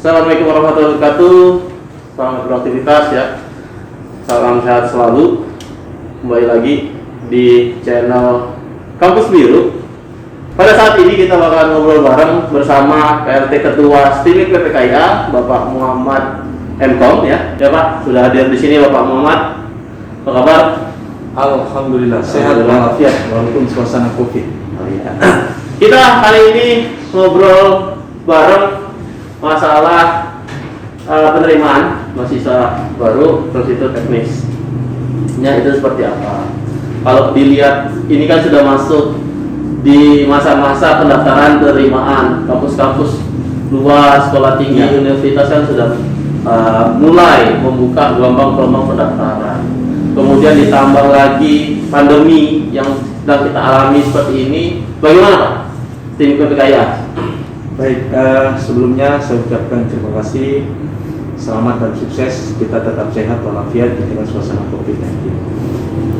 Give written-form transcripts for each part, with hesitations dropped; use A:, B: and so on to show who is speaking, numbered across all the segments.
A: Assalamualaikum warahmatullahi wabarakatuh. Selamat beraktivitas ya. Salam sehat selalu. Kembali lagi di channel Kampus Biru. Pada saat ini kita bakal ngobrol bareng bersama PLT Ketua STIMIK PPKIA, Bapak Muhammad MKom ya. Ya Pak, sudah hadir di sini Bapak Muhammad. Apa kabar?
B: Alhamdulillah sehat walafiat walaupun suasana Covid.
A: Oh, iya. Kita kali ini ngobrol bareng masalah penerimaan mahasiswa baru bersitu teknisnya itu seperti apa. Kalau dilihat ini kan sudah masuk di masa-masa pendaftaran penerimaan kampus-kampus luar, sekolah tinggi, universitas kan sudah mulai membuka gelombang-gelombang pendaftaran. Kemudian ditambah lagi pandemi yang sedang kita alami seperti ini. Bagaimana Pak tim PPKIA?
B: Baik, sebelumnya saya ucapkan terima kasih. Selamat dan sukses, kita tetap sehat walafiat di tengah suasana COVID-19.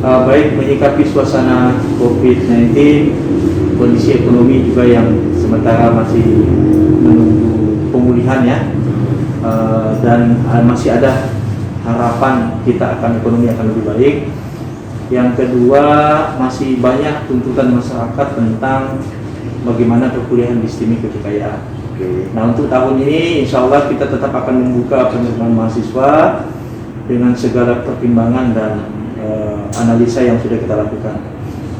B: Baik, menyikapi suasana COVID-19, kondisi ekonomi juga yang sementara masih menunggu pemulihan ya, dan masih ada harapan kita akan ekonomi akan lebih baik. Yang kedua, masih banyak tuntutan masyarakat tentang bagaimana perkuliahan di STIMIK PPKIA. Nah, untuk tahun ini insya Allah kita tetap akan membuka penerimaan mahasiswa dengan segala pertimbangan dan analisa yang sudah kita lakukan.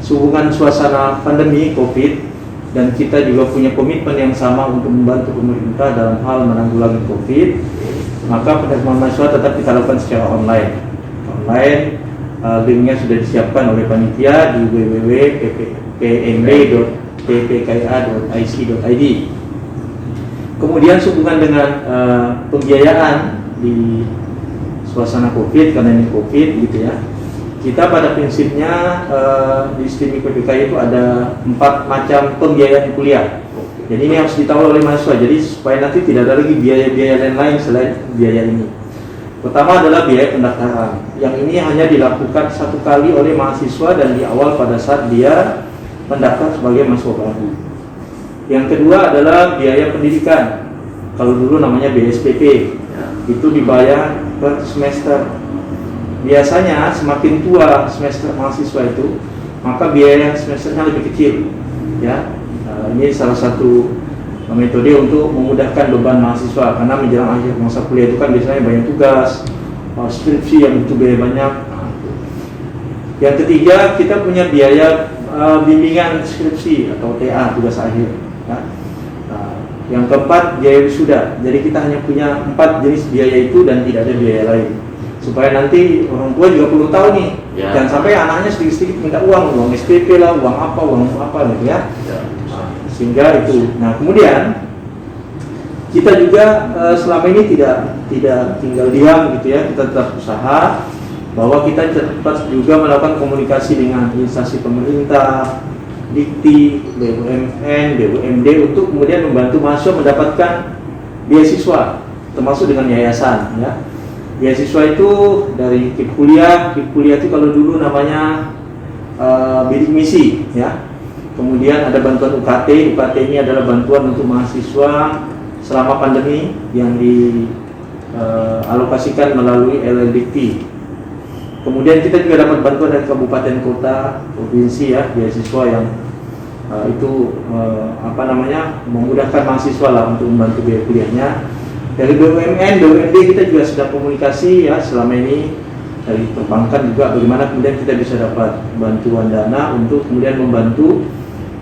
B: Sehubungan suasana pandemi COVID dan kita juga punya komitmen yang sama untuk membantu pemerintah dalam hal menanggulangi COVID, maka penerimaan mahasiswa tetap kita lakukan secara online. Linknya sudah disiapkan oleh panitia di www.ppmb.ppkia.ic.id. Kemudian sehubungan dengan pembiayaan di suasana COVID, karena ini COVID gitu ya, kita pada prinsipnya di STIMIK PPKIA itu ada 4 macam pembiayaan kuliah. Jadi ini harus ditahu oleh mahasiswa, jadi supaya nanti tidak ada lagi biaya-biaya lain selain biaya ini. Pertama adalah biaya pendaftaran, yang ini hanya dilakukan 1 kali oleh mahasiswa dan di awal pada saat dia mendaftar sebagai mahasiswa baru. Yang kedua adalah biaya pendidikan, kalau dulu namanya BSPP, itu dibayar per semester. Biasanya semakin tua semester mahasiswa itu, maka biaya semesternya lebih kecil ya. Ini salah satu metode untuk memudahkan beban mahasiswa, karena menjelang akhir masa kuliah itu kan biasanya banyak tugas, skripsi yang butuh biaya banyak. Yang ketiga, kita punya biaya bimbingan skripsi atau TA, tugas akhir ya. Yang keempat, biaya wisuda. Jadi kita hanya punya 4 jenis biaya itu dan tidak ada biaya lain, supaya nanti orang tua juga perlu tahu nih ya. Dan sampai anaknya sedikit-sedikit minta uang SPP lah, uang apa gitu ya. Sehingga itu. Nah, kemudian kita juga selama ini tidak tinggal diam gitu ya, kita tetap usaha bahwa kita tetap juga melakukan komunikasi dengan instansi pemerintah, Dikti, BUMN, BUMD untuk kemudian membantu mahasiswa mendapatkan beasiswa, termasuk dengan yayasan ya. Beasiswa itu dari KIP kuliah itu kalau dulu namanya bidik misi ya. Kemudian ada bantuan UKT ini adalah bantuan untuk mahasiswa selama pandemi yang dialokasikan melalui LLDikti. Kemudian kita juga dapat bantuan dari kabupaten kota, provinsi ya, beasiswa yang memudahkan mahasiswa lah untuk membantu biaya kuliahnya. Dari BUMN, BUMD kita juga sudah komunikasi ya selama ini, dari perbankan juga bagaimana kemudian kita bisa dapat bantuan dana untuk kemudian membantu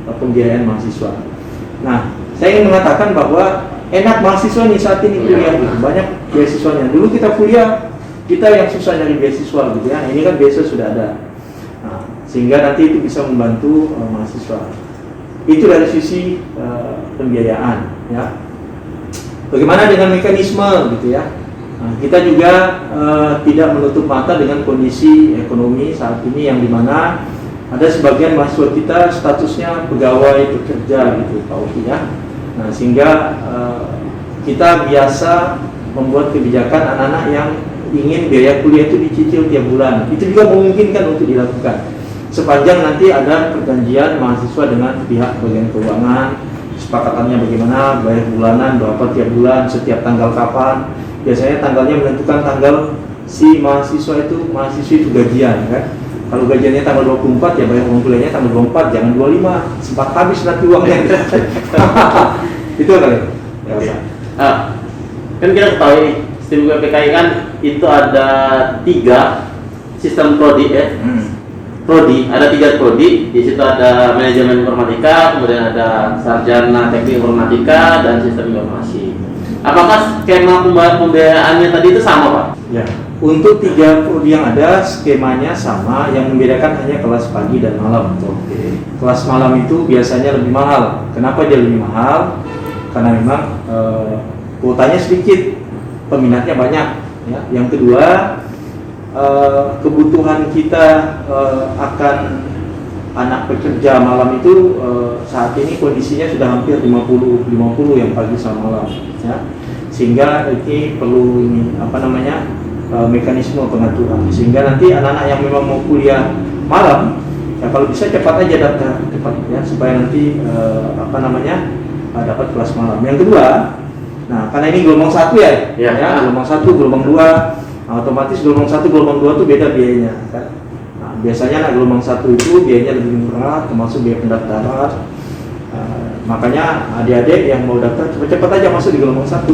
B: pembiayaan mahasiswa. Nah, saya ingin mengatakan bahwa enak mahasiswa nih saat ini kuliah gitu. Banyak beasiswanya. Dulu kita kuliah, kita yang susah nyari beasiswa gitu ya. Ini kan beasiswa sudah ada. Nah, sehingga nanti itu bisa membantu mahasiswa. Itu dari sisi pembiayaan ya. Bagaimana dengan mekanisme gitu ya. Nah, kita juga tidak menutup mata dengan kondisi ekonomi saat ini yang dimana ada sebagian mahasiswa kita statusnya pegawai pekerja gitu Pak Oki ya. Nah, sehingga kita biasa membuat kebijakan anak-anak yang ingin biaya kuliah itu dicicil tiap bulan. Itu juga memungkinkan untuk dilakukan sepanjang nanti ada perjanjian mahasiswa dengan pihak bagian keuangan kesepakatannya bagaimana, bayar bulanan, berapa tiap bulan, setiap tanggal kapan. Biasanya tanggalnya menentukan tanggal si mahasiswa itu gajian kan. Kalau gajiannya tanggal 24 ya bayar uang kuliahnya tanggal 24, jangan 25, sempat habis nanti uangnya. Itu kali. Ya,
A: Oke. Kan kita ketahui nih, sistem PPKI kan itu ada 3 sistem prodi ya. Prodi, ada 3 prodi. Di situ ada manajemen informatika, kemudian ada sarjana teknik informatika dan sistem informasi. Apakah skema pembiayaannya tadi itu sama, Pak?
B: Ya. Untuk 3 prodi yang ada skemanya sama, yang membedakan hanya kelas pagi dan malam. Oke. Kelas malam itu biasanya lebih mahal. Kenapa dia lebih mahal? Karena memang kuotanya sedikit, peminatnya banyak. Ya. Yang kedua, kebutuhan kita akan anak pekerja malam itu saat ini kondisinya sudah hampir 50 yang pagi sama malam. Ya. Sehingga ini perlu mekanisme pengaturan, sehingga nanti anak-anak yang memang mau kuliah malam ya kalau bisa cepat aja daftar cepat ya, supaya nanti dapat kelas malam. Yang kedua, nah karena ini gelombang 1 ya, gelombang 1, gelombang 2, otomatis gelombang 1, gelombang 2 itu beda biayanya kan. Nah, biasanya gelombang 1 itu biayanya lebih murah, termasuk biaya pendaftaran. Makanya adik-adik yang mau daftar cepat-cepat aja masuk di gelombang 1.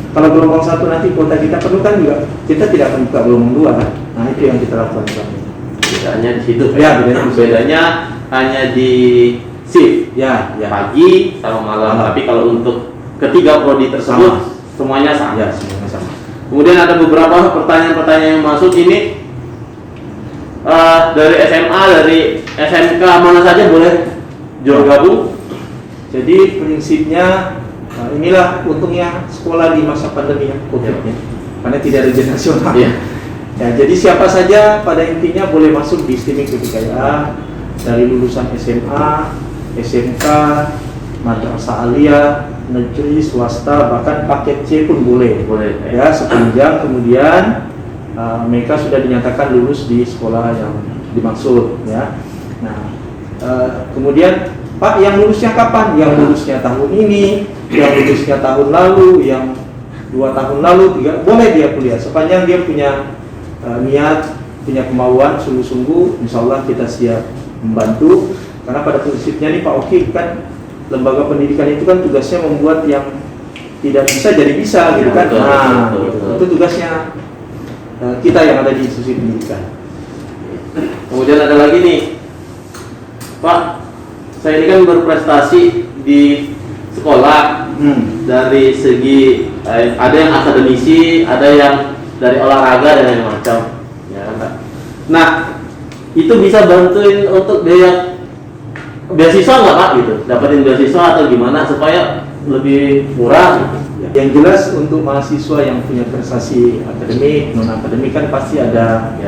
B: Kalau gelombang 1 nanti kuota kita penuh kan juga kita tidak akan buka gelombang 2 kan. Nah itu yang kita lakukan sekarang.
A: Bedanya di situ.
B: Ya,
A: bedanya hanya di shift
B: ya.
A: pagi sama malam. Tapi kalau untuk ketiga prodi tersebut semuanya sama.
B: Ya, semuanya sama.
A: Kemudian ada beberapa pertanyaan-pertanyaan yang masuk ini dari SMA, dari SMK mana saja boleh gabung.
B: Jadi prinsipnya inilah untungnya sekolah di masa pandemi ya, COVID-nya, karena tidak ada ujian nasional.
A: Ya.
B: Ya, jadi siapa saja pada intinya boleh masuk di streaming PPKI dari lulusan SMA, SMK, madrasah aliyah, negeri, swasta, bahkan paket C pun boleh. Ya, sepanjang kemudian mereka sudah dinyatakan lulus di sekolah yang dimaksud. Ya. Nah, kemudian Pak, yang lulusnya kapan? Yang lulusnya tahun ini, yang lulusnya tahun lalu, yang 2 tahun lalu, 3, boleh dia kuliah sepanjang dia punya niat, punya kemauan sungguh-sungguh. Insya Allah kita siap membantu. Karena pada prinsipnya nih Pak Oki kan lembaga pendidikan itu kan tugasnya membuat yang tidak bisa jadi bisa gitu kan. Itu tugasnya kita yang ada di institusi pendidikan.
A: Kemudian ada lagi nih, Pak. Saya ini kan berprestasi di sekolah dari segi ada yang akademisi, ada yang dari olahraga dan lain macam. Ya, nah, itu bisa bantuin untuk biaya beasiswa nggak Pak gitu? Dapetin beasiswa atau gimana supaya lebih murah? Gitu.
B: Yang jelas untuk mahasiswa yang punya prestasi akademik, non akademik kan pasti ada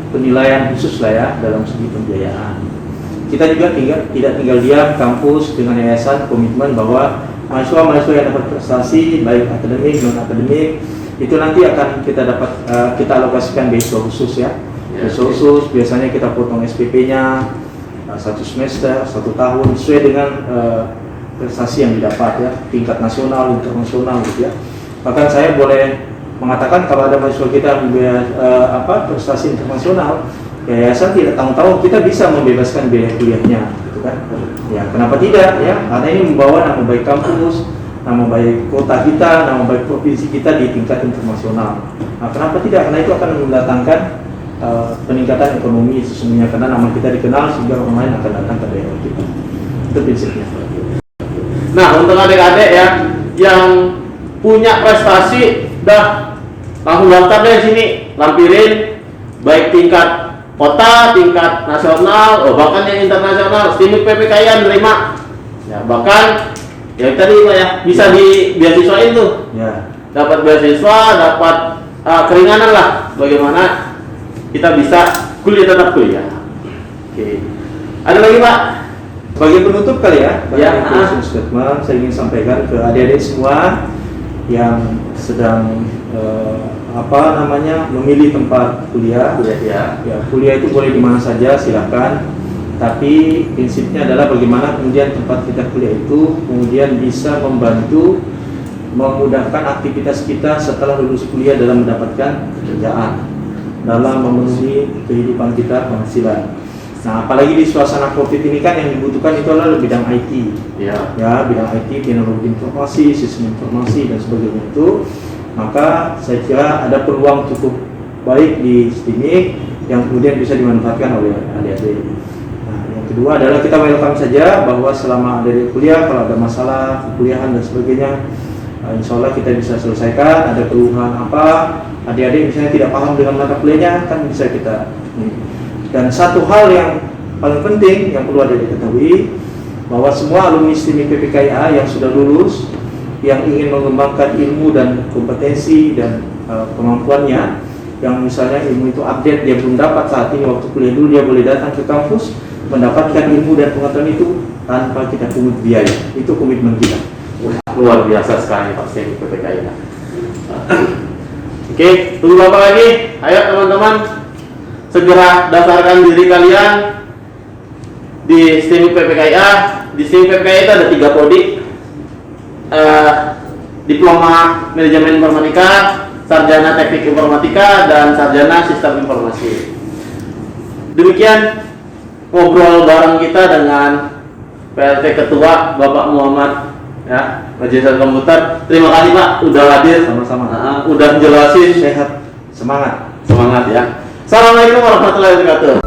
B: penilaian khusus lah ya dalam segi pembiayaan. Kita juga tidak tinggal diam, kampus dengan yayasan komitmen bahwa mahasiswa-mahasiswa yang dapat prestasi baik akademik non akademik itu nanti akan kita alokasikan beasiswa khusus ya. Beasiswa khusus biasanya kita potong SPP-nya 1 semester, 1 tahun sesuai dengan prestasi yang didapat ya, tingkat nasional, internasional gitu ya. Bahkan saya boleh mengatakan kalau ada mahasiswa kita prestasi internasional, yayasan tidak tanggung-tanggung, kita bisa membebaskan biaya kuliahnya, gitu kan? Ya, kenapa tidak? Ya, karena ini membawa nama baik kampus, nama baik kota kita, nama baik provinsi kita di tingkat internasional. Nah, kenapa tidak? Karena itu akan mendatangkan peningkatan ekonomi sesungguhnya, karena nama kita dikenal sehingga orang lain akan datang ke daerah kita. Itu prinsipnya.
A: Nah, untuk adik-adik ya yang punya prestasi, dah langsung daftar deh sini, lampirin baik tingkat kota, tingkat nasional, bahkan yang internasional, STIMIK PPKI nerima. Ya, bahkan ya tadi Pak ya, bisa di beasiswain tuh.
B: Ya.
A: Dapat beasiswa, dapat keringanan lah bagaimana kita bisa tetap kuliah. Oke. Ada lagi Pak?
B: Sebagai penutup kali ya,
A: closing
B: statement saya ingin sampaikan ke adik-adik semua yang sedang memilih tempat kuliah.
A: Ya.
B: Ya, kuliah itu boleh di mana saja, silakan. tapi prinsipnya adalah bagaimana kemudian tempat kita kuliah itu kemudian bisa membantu memudahkan aktivitas kita setelah lulus kuliah dalam mendapatkan pekerjaan, dalam memenuhi kehidupan kita penghasilan. Nah, apalagi di suasana COVID ini kan yang dibutuhkan itu adalah bidang IT, ya bidang IT, teknologi informasi, sistem informasi dan sebagainya itu. Maka saya kira ada peluang cukup baik di STIMIK yang kemudian bisa dimanfaatkan oleh adik-adik. Nah, yang kedua adalah kita welcome saja bahwa selama adik-adik kuliah kalau ada masalah kuliahan dan sebagainya, insya Allah kita bisa selesaikan. Ada keluhan apa, adik-adik misalnya tidak paham dengan mata kuliahnya, kan bisa kita. Dan satu hal yang paling penting yang perlu adik-adik ketahui, bahwa semua alumni STIMIK PPKIA yang sudah lulus, yang ingin mengembangkan ilmu dan kompetensi dan kemampuannya, yang misalnya ilmu itu update dia belum dapat saat ini waktu kuliah dulu, dia boleh datang ke kampus mendapatkan ilmu dan pengetahuan itu tanpa kita pungut biaya. Itu komitmen kita.
A: Luar biasa sekali Pak STIMIK PPKIA. Oke, tunggu apa lagi? Ayo teman-teman, segera daftarkan diri kalian di STIMIK PPKIA. Di STIMIK PPKIA itu ada 3 prodi, Diploma Manajemen Informatika, Sarjana Teknik Informatika, dan Sarjana Sistem Informasi. Demikian ngobrol bareng kita dengan PLT Ketua Bapak Muhammad, ya, Majelis Komputer. Terima kasih Pak udah hadir,
B: Sama-sama.
A: udah jelasin.
B: Sehat, semangat.
A: Semangat ya. Assalamualaikum warahmatullahi wabarakatuh.